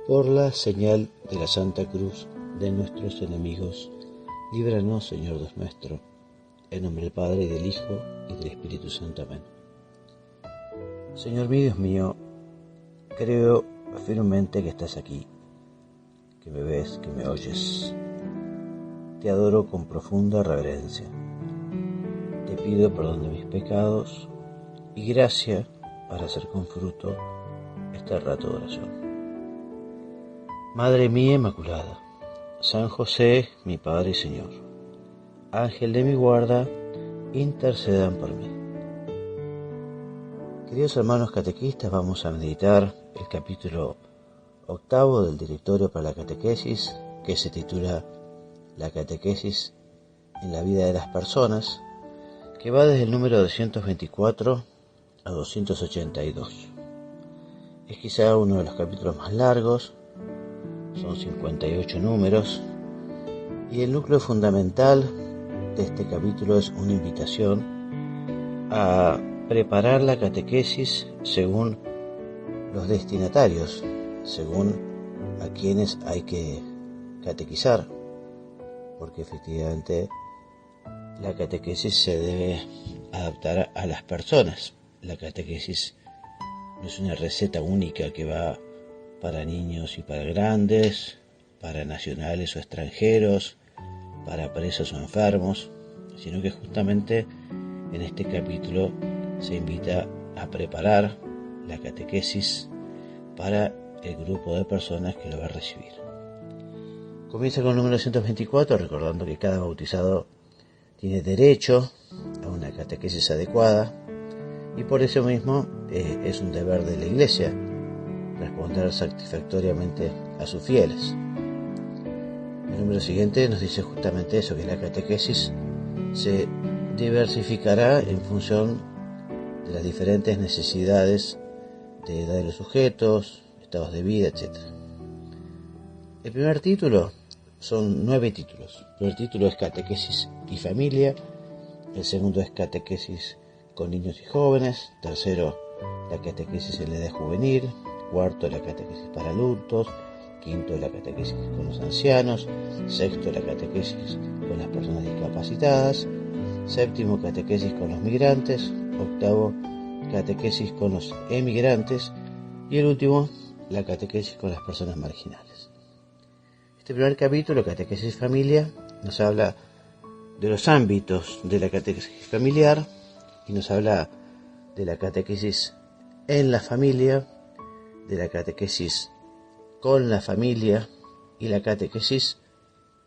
Por la señal de la Santa Cruz de nuestros enemigos, líbranos, Señor Dios nuestro, en nombre del Padre, y del Hijo, y del Espíritu Santo. Amén. Señor mío, Dios mío, creo firmemente que estás aquí, que me ves, que me oyes. Te adoro con profunda reverencia. Te pido perdón de mis pecados y gracia para hacer con fruto este rato de oración. Madre mía Inmaculada, San José, mi Padre y Señor, Ángel de mi guarda, intercedan por mí. Queridos hermanos catequistas, vamos a meditar el capítulo 8 del Directorio para la Catequesis, que se titula La Catequesis en la vida de las personas, que va desde el número 224 a 282. Es quizá uno de los capítulos más largos, son 58 números, y el núcleo fundamental de este capítulo es una invitación a preparar la catequesis según los destinatarios, según a quienes hay que catequizar, porque efectivamente la catequesis se debe adaptar a las personas. La catequesis no es una receta única que va para niños y para grandes, para nacionales o extranjeros, para presos o enfermos, sino que justamente en este capítulo se invita a preparar la catequesis para el grupo de personas que lo va a recibir. Comienza con el número 124, recordando que cada bautizado tiene derecho a una catequesis adecuada, y por eso mismo es un deber de la Iglesia responder satisfactoriamente a sus fieles. El número siguiente nos dice justamente eso, que la catequesis se diversificará en función de las diferentes necesidades de edad de los sujetos, estados de vida, etc. El primer título son 9 títulos. El primer título es Catequesis y Familia, el segundo es Catequesis con niños y jóvenes, tercero la catequesis en la edad juvenil, cuarto la catequesis para adultos, quinto la catequesis con los ancianos, sexto la catequesis con las personas discapacitadas, séptimo catequesis con los migrantes, octavo catequesis con los emigrantes y el último la catequesis con las personas marginales. Este primer capítulo, Catequesis Familia, nos habla de los ámbitos de la catequesis familiar y nos habla de la catequesis en la familia, de la catequesis con la familia y la catequesis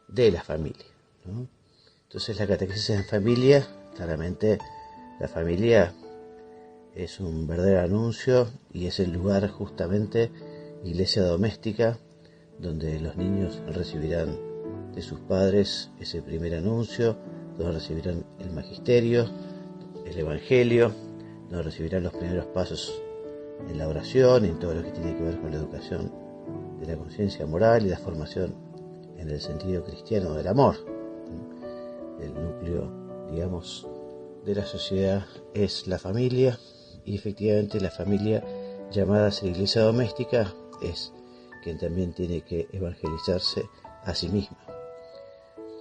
de la familia, ¿no? Entonces la catequesis en familia, claramente la familia es un verdadero anuncio y es el lugar justamente, iglesia doméstica, donde los niños recibirán de sus padres ese primer anuncio, donde recibirán el magisterio, el evangelio, donde recibirán los primeros pasos en la oración y en todo lo que tiene que ver con la educación de la conciencia moral y la formación en el sentido cristiano del amor. El núcleo, digamos, de la sociedad es la familia, y efectivamente la familia, llamada a ser iglesia doméstica, es quien también tiene que evangelizarse a sí misma.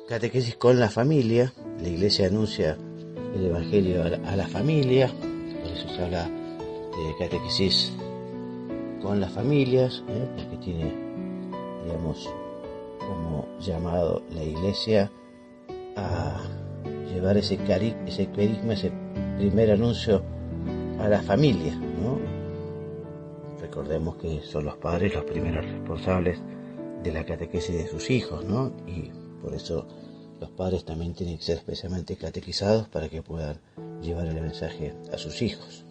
Catequesis con la familia, la iglesia anuncia el evangelio a la familia, por eso se habla de catequesis con las familias, porque tiene, digamos, como llamado la iglesia a llevar ese carisma, ese primer anuncio a la familia, ¿no? Recordemos que son los padres los primeros responsables de la catequesis de sus hijos, ¿no? Y por eso los padres también tienen que ser especialmente catequizados para que puedan llevar el mensaje a sus hijos.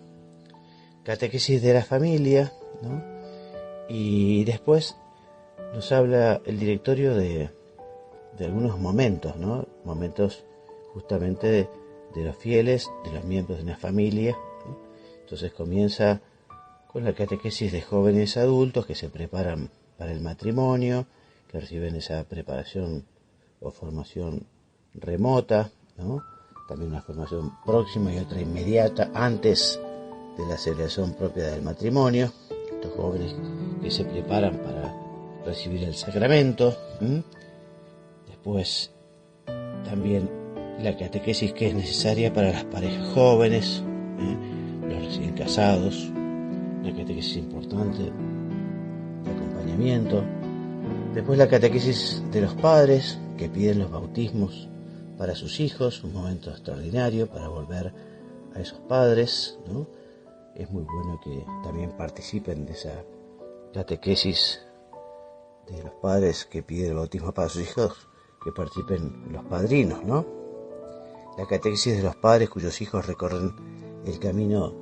Catequesis de la familia, ¿no? Y después nos habla el directorio de algunos momentos, ¿no? Momentos justamente de los fieles, de los miembros de una familia, ¿no? Entonces comienza con la catequesis de jóvenes adultos que se preparan para el matrimonio, que reciben esa preparación o formación remota, ¿no? También una formación próxima y otra inmediata antes de la celebración propia del matrimonio. Estos jóvenes que se preparan para recibir el sacramento. Después también la catequesis que es necesaria para las parejas jóvenes, los recién casados, una catequesis importante de acompañamiento. Después la catequesis de los padres que piden los bautismos para sus hijos, un momento extraordinario para volver a esos padres, ¿no? Es muy bueno que también participen de esa catequesis de los padres que piden el bautismo para sus hijos, que participen los padrinos, ¿no? La catequesis de los padres cuyos hijos recorren el camino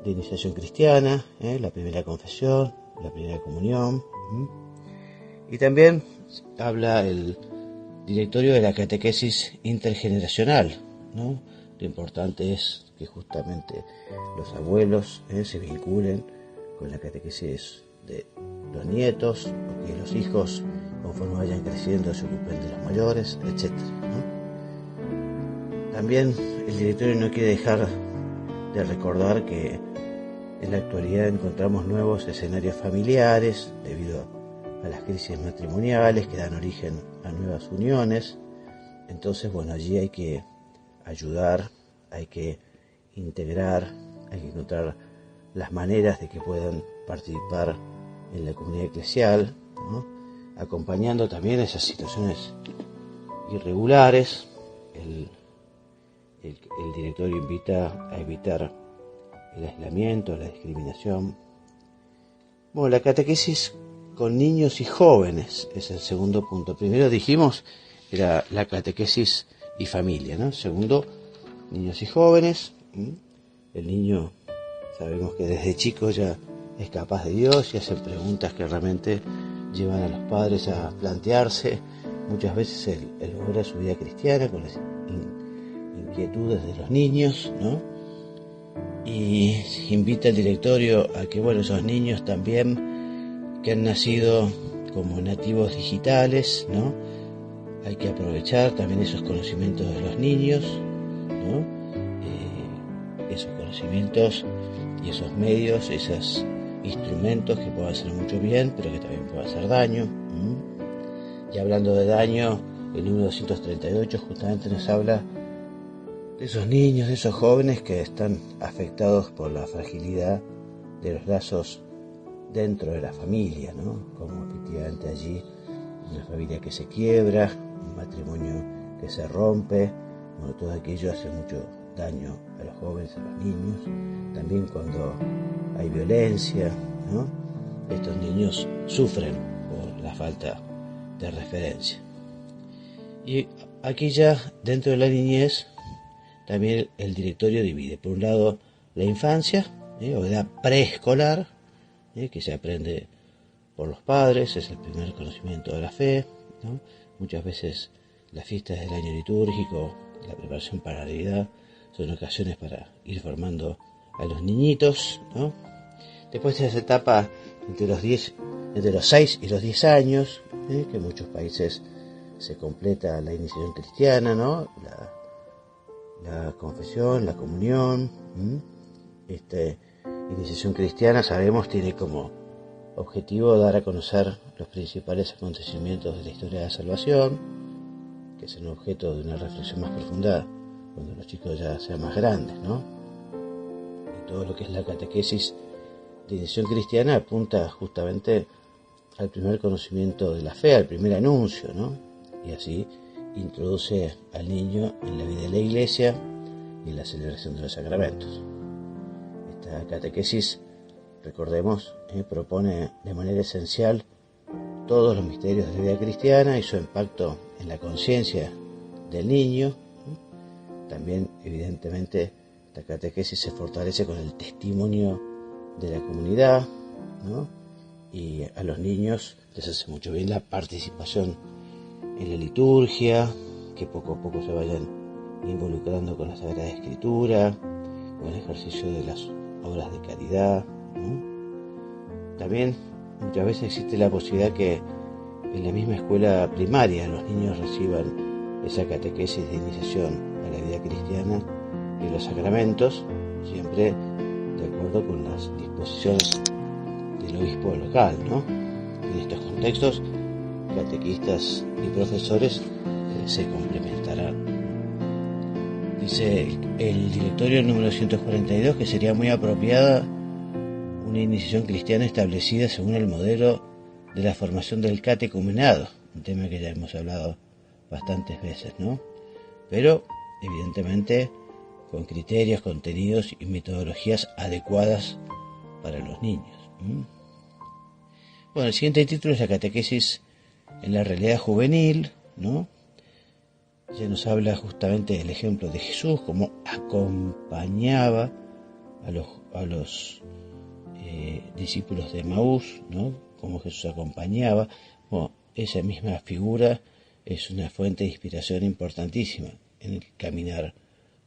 de iniciación cristiana, la primera confesión, la primera comunión. Y también habla el directorio de la catequesis intergeneracional, ¿no? Lo importante es que justamente los abuelos se vinculen con la catequesis de los nietos, o que los hijos, conforme vayan creciendo, se ocupen de los mayores, etc., ¿no? También el directorio no quiere dejar de recordar que en la actualidad encontramos nuevos escenarios familiares debido a las crisis matrimoniales que dan origen a nuevas uniones. Entonces, allí hay que ayudar, hay que integrar, hay que encontrar las maneras de que puedan participar en la comunidad eclesial, ¿no? Acompañando también esas situaciones irregulares. El directorio invita a evitar el aislamiento, la discriminación. La catequesis con niños y jóvenes es el segundo punto. Primero dijimos era la catequesis y familia, ¿no? Segundo, niños y jóvenes. El niño, sabemos que desde chico ya es capaz de Dios y hace preguntas que realmente llevan a los padres a plantearse muchas veces el volver a su vida cristiana con las inquietudes de los niños, ¿no? Y invita al directorio a que, esos niños también que han nacido como nativos digitales, ¿no? Hay que aprovechar también esos conocimientos de los niños, ¿no? Esos conocimientos y esos medios, esos instrumentos que pueden hacer mucho bien, pero que también pueden hacer daño. Y hablando de daño, el número 238 justamente nos habla de esos niños, de esos jóvenes que están afectados por la fragilidad de los lazos dentro de la familia, ¿no? Como efectivamente allí una familia que se quiebra, un matrimonio que se rompe, todo aquello hace mucho daño a los jóvenes, a los niños. También cuando hay violencia, ¿no? Estos niños sufren por la falta de referencia. Y aquí ya dentro de la niñez también el directorio divide, por un lado, la infancia, o edad preescolar, que se aprende por los padres, es el primer conocimiento de la fe, ¿no? Muchas veces las fiestas del año litúrgico, la preparación para la Navidad, son ocasiones para ir formando a los niñitos, ¿no? Después de esa etapa entre los 6 y los 10 años, que en muchos países se completa la iniciación cristiana, ¿no? La confesión, la comunión. Iniciación cristiana, sabemos, tiene como objetivo dar a conocer los principales acontecimientos de la historia de la salvación, que es el objeto de una reflexión más profunda cuando los chicos ya sean más grandes, ¿no? Y todo lo que es la catequesis de iniciación cristiana apunta justamente al primer conocimiento de la fe, al primer anuncio, ¿no? Y así introduce al niño en la vida de la Iglesia y en la celebración de los sacramentos. Esta catequesis, recordemos, propone de manera esencial todos los misterios de la vida cristiana y su impacto en la conciencia del niño. También, evidentemente, esta catequesis se fortalece con el testimonio de la comunidad, ¿no? Y a los niños les hace mucho bien la participación en la liturgia, que poco a poco se vayan involucrando con la Sagrada Escritura, con el ejercicio de las obras de caridad, ¿no? También muchas veces existe la posibilidad que en la misma escuela primaria los niños reciban esa catequesis de iniciación a la vida cristiana y los sacramentos, siempre de acuerdo con las disposiciones del obispo local, ¿no? En estos contextos, catequistas y profesores se complementarán. Dice el directorio número 142 que sería muy apropiada una iniciación cristiana establecida según el modelo de la formación del catecumenado, un tema que ya hemos hablado bastantes veces, ¿no? Pero, evidentemente, con criterios, contenidos y metodologías adecuadas para los niños. Bueno, el siguiente título es la catequesis en la realidad juvenil, ¿no? Ya nos habla justamente del ejemplo de Jesús, cómo acompañaba a los discípulos de Emaús, ¿no? Cómo Jesús acompañaba. Bueno, esa misma figura es una fuente de inspiración importantísima en el caminar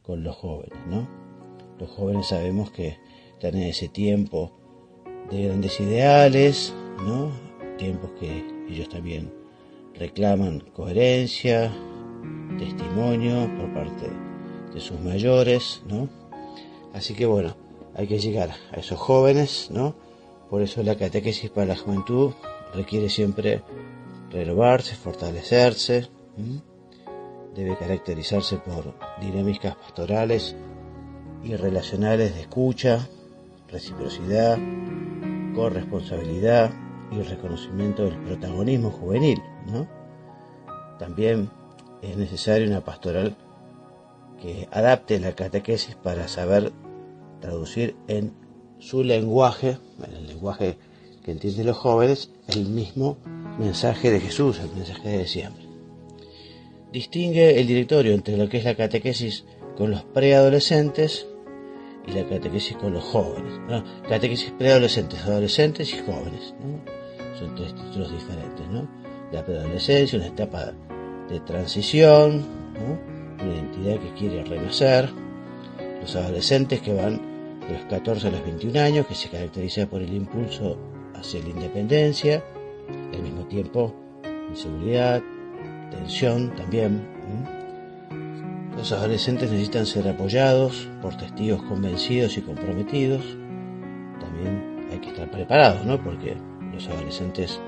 con los jóvenes, ¿no? Los jóvenes sabemos que están en ese tiempo de grandes ideales, ¿no? Tiempos que ellos también reclaman coherencia, testimonio por parte de sus mayores, ¿no? Así que bueno, hay que llegar a esos jóvenes, ¿no? Por eso la catequesis para la juventud requiere siempre renovarse, fortalecerse, debe caracterizarse por dinámicas pastorales y relacionales de escucha, reciprocidad, corresponsabilidad y reconocimiento del protagonismo juvenil, ¿no? También es necesaria una pastoral que adapte la catequesis para saber traducir en su lenguaje, en el lenguaje que entienden los jóvenes, el mismo mensaje de Jesús, el mensaje de siempre. Distingue el directorio entre lo que es la catequesis con los preadolescentes y la catequesis con los jóvenes, ¿no? Catequesis preadolescentes, adolescentes y jóvenes, ¿no? Son tres títulos diferentes, ¿no? La preadolescencia, una etapa de transición, ¿no? Una identidad que quiere renacer. Los adolescentes que van de los 14 a los 21 años, que se caracteriza por el impulso hacia la independencia, y al mismo tiempo inseguridad, tensión también. Los adolescentes necesitan ser apoyados por testigos convencidos y comprometidos. También hay que estar preparados, ¿no? Porque los adolescentes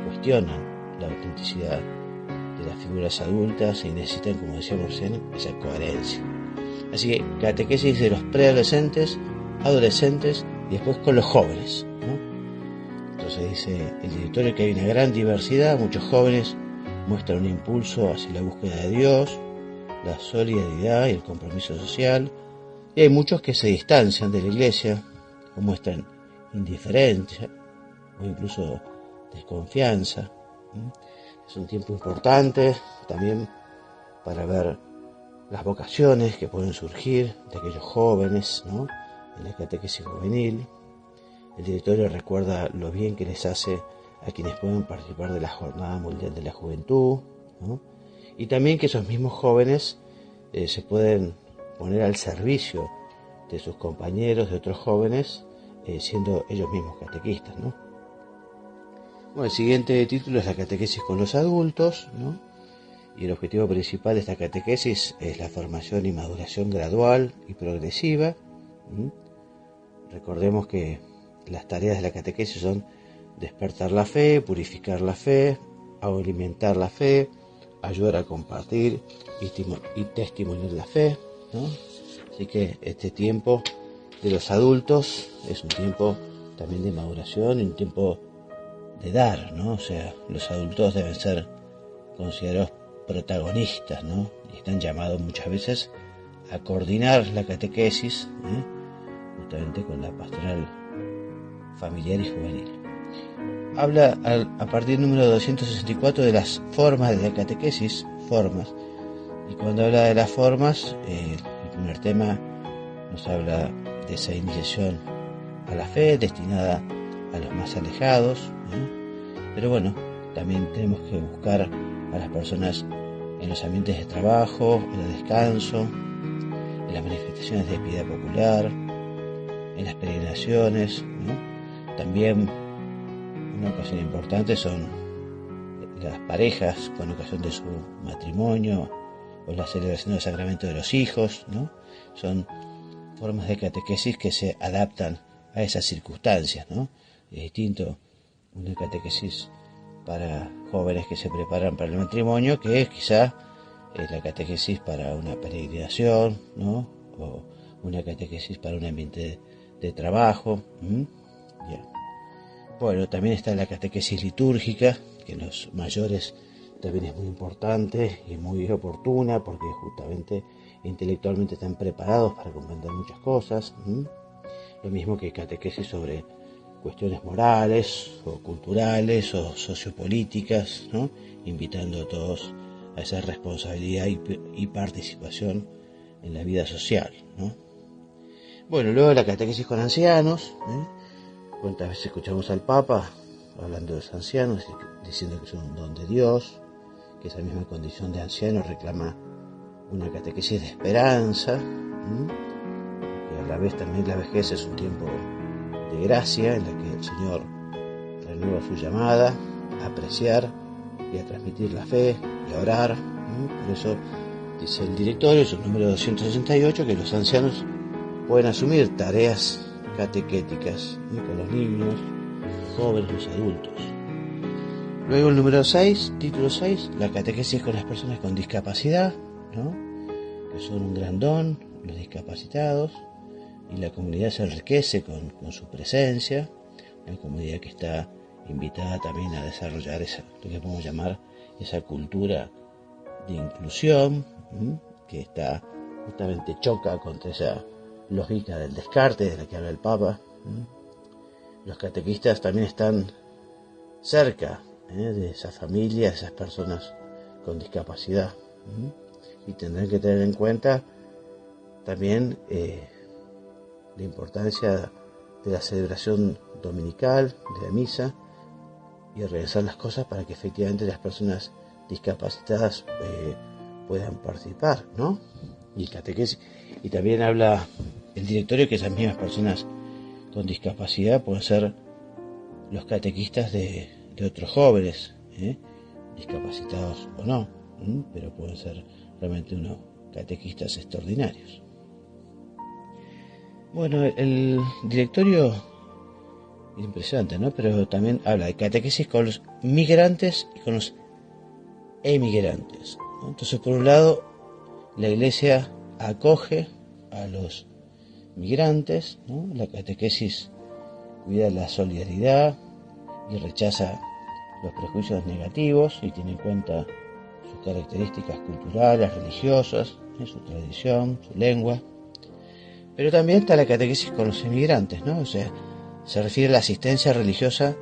cuestionan la autenticidad de las figuras adultas y necesitan, como decíamos recién, esa coherencia. Así que catequesis de los preadolescentes, adolescentes y después con los jóvenes, ¿no? Entonces dice el directorio que hay una gran diversidad, muchos jóvenes muestran un impulso hacia la búsqueda de Dios, la solidaridad y el compromiso social, y hay muchos que se distancian de la iglesia o muestran indiferencia o incluso desconfianza. Es un tiempo importante también para ver las vocaciones que pueden surgir de aquellos jóvenes, ¿no? En la catequesis juvenil. El directorio recuerda lo bien que les hace a quienes pueden participar de la Jornada Mundial de la Juventud, ¿no? Y también que esos mismos jóvenes se pueden poner al servicio de sus compañeros, de otros jóvenes, siendo ellos mismos catequistas, ¿no? Bueno, el siguiente título es la catequesis con los adultos, ¿no? Y el objetivo principal de esta catequesis es la formación y maduración gradual y progresiva. Recordemos que las tareas de la catequesis son despertar la fe, purificar la fe, alimentar la fe, ayudar a compartir y testimoniar la fe, ¿no? Así que este tiempo de los adultos es un tiempo también de maduración y un tiempo de dar, ¿no? O sea, los adultos deben ser considerados protagonistas, ¿no? Y están llamados muchas veces a coordinar la catequesis, justamente con la pastoral familiar y juvenil. Habla a partir del número 264 de las formas de la catequesis, formas. Y cuando habla de las formas, el primer tema nos habla de esa iniciación a la fe destinada a los más alejados, pero bueno, también tenemos que buscar a las personas en los ambientes de trabajo, en el descanso, en las manifestaciones de piedad popular, en las peregrinaciones, ¿no? También una ocasión importante son las parejas con ocasión de su matrimonio o la celebración del sacramento de los hijos, ¿no? Son formas de catequesis que se adaptan a esas circunstancias, ¿no? Es distinto una catequesis para jóvenes que se preparan para el matrimonio, que es quizá la catequesis para una peregrinación, ¿no? O una catequesis para un ambiente de trabajo. Bien. Bueno, también está la catequesis litúrgica, que en los mayores también es muy importante y muy oportuna, porque justamente intelectualmente están preparados para comprender muchas cosas. Lo mismo que catequesis sobre cuestiones morales o culturales o sociopolíticas, ¿no? Invitando a todos a esa responsabilidad y participación en la vida social, ¿no? Bueno, luego la catequesis con ancianos. ¿Cuántas veces escuchamos al Papa hablando de los ancianos, diciendo que son un don de Dios, que esa misma condición de anciano reclama una catequesis de esperanza, que a la vez también la vejez es un tiempo de gracia en la que el Señor renueva su llamada a apreciar y a transmitir la fe y a orar. Por eso dice el directorio, es el número 268, que los ancianos pueden asumir tareas catequéticas con los niños, los jóvenes, los adultos. Luego el número 6, título 6, la catequesis con las personas con discapacidad, ¿no? Que son un gran don, los discapacitados, y la comunidad se enriquece con su presencia, una comunidad que está invitada también a desarrollar lo que podemos llamar esa cultura de inclusión, que está justamente choca contra esa lógica del descarte de la que habla el Papa. Los catequistas también están cerca de esa familia, de esas personas con discapacidad, y tendrán que tener en cuenta también la importancia de la celebración dominical, de la misa, y organizar las cosas para que efectivamente las personas discapacitadas puedan participar, ¿no? Y el catequesis, y también habla el directorio que esas mismas personas con discapacidad pueden ser los catequistas de otros jóvenes, discapacitados o no, pero pueden ser realmente unos catequistas extraordinarios. Bueno, el directorio es impresionante, ¿no? Pero también habla de catequesis con los migrantes y con los emigrantes, ¿no? Entonces, por un lado, la Iglesia acoge a los migrantes, ¿no? La catequesis cuida la solidaridad y rechaza los prejuicios negativos y tiene en cuenta sus características culturales, religiosas, su tradición, su lengua. Pero también está la catequesis con los emigrantes, ¿no? O sea, se refiere a la asistencia religiosa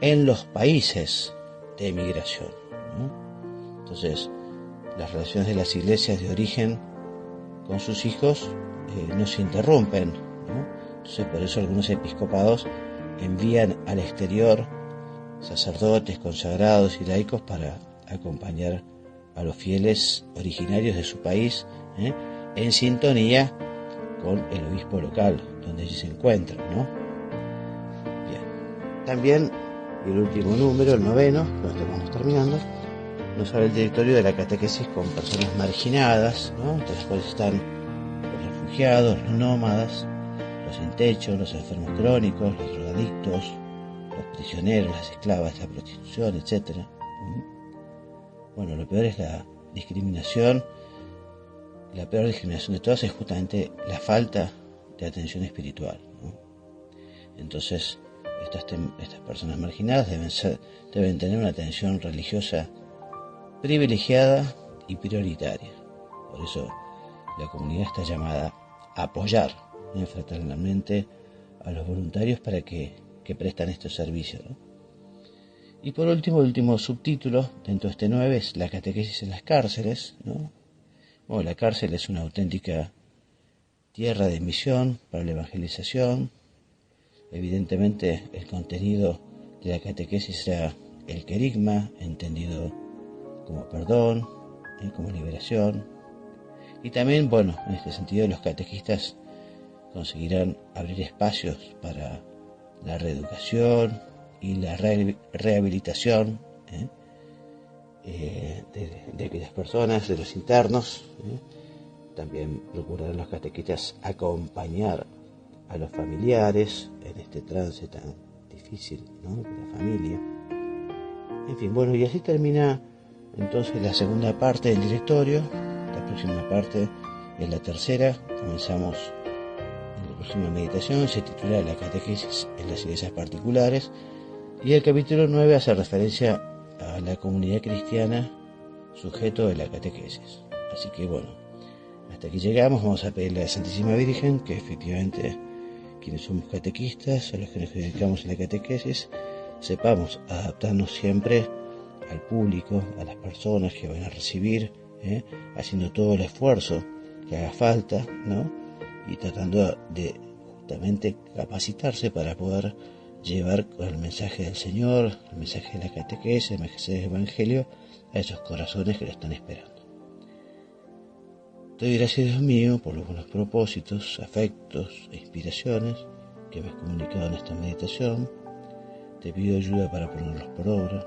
en los países de emigración, ¿no? Entonces, las relaciones de las iglesias de origen con sus hijos no se interrumpen, ¿no? Entonces, por eso algunos episcopados envían al exterior sacerdotes, consagrados y laicos para acompañar a los fieles originarios de su país, en sintonía con el obispo local donde ellos se encuentran, ¿no? Bien. También el último número, el 9, lo estamos terminando, nos habla el directorio de la catequesis con personas marginadas, ¿no? Entre las cuales están los refugiados, los nómadas, los sin techo, los enfermos crónicos, los drogadictos, los prisioneros, las esclavas, la prostitución, etc. Bueno, lo peor es la discriminación. La peor discriminación de todas es justamente la falta de atención espiritual, ¿no? Entonces, estas personas marginadas deben tener una atención religiosa privilegiada y prioritaria. Por eso, la comunidad está llamada a apoyar fraternalmente a los voluntarios para que prestan estos servicios, ¿no? Y por último, el último subtítulo dentro de este 9 es la catequesis en las cárceles, ¿no? Bueno, la cárcel es una auténtica tierra de misión para la evangelización. Evidentemente, el contenido de la catequesis será el querigma, entendido como perdón, como liberación. Y también, bueno, en este sentido, los catequistas conseguirán abrir espacios para la reeducación y la rehabilitación de aquellas personas, de los internos. También procurarán los catequistas acompañar a los familiares en este trance tan difícil, ¿no?, de la familia. En fin, bueno, y así termina entonces la segunda parte del directorio. La próxima parte es la tercera. Comenzamos en la próxima meditación, se titula La catequesis en las iglesias particulares, y el capítulo 9 hace referencia a la comunidad cristiana sujeto de la catequesis. Así que bueno, hasta aquí llegamos. Vamos a pedirle a la Santísima Virgen que efectivamente quienes somos catequistas, a los que nos dedicamos a la catequesis, sepamos adaptarnos siempre al público, a las personas que van a recibir, haciendo todo el esfuerzo que haga falta, ¿no? Y tratando de justamente capacitarse para poder llevar con el mensaje del Señor, el mensaje de la catequesis, el mensaje del Evangelio a esos corazones que lo están esperando. Te doy gracias, Dios mío, por los buenos propósitos, afectos e inspiraciones que me has comunicado en esta meditación. Te pido ayuda para ponerlos por obra.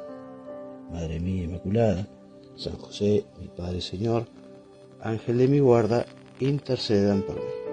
Madre mía Inmaculada, San José, mi Padre Señor, Ángel de mi guarda, intercedan por mí.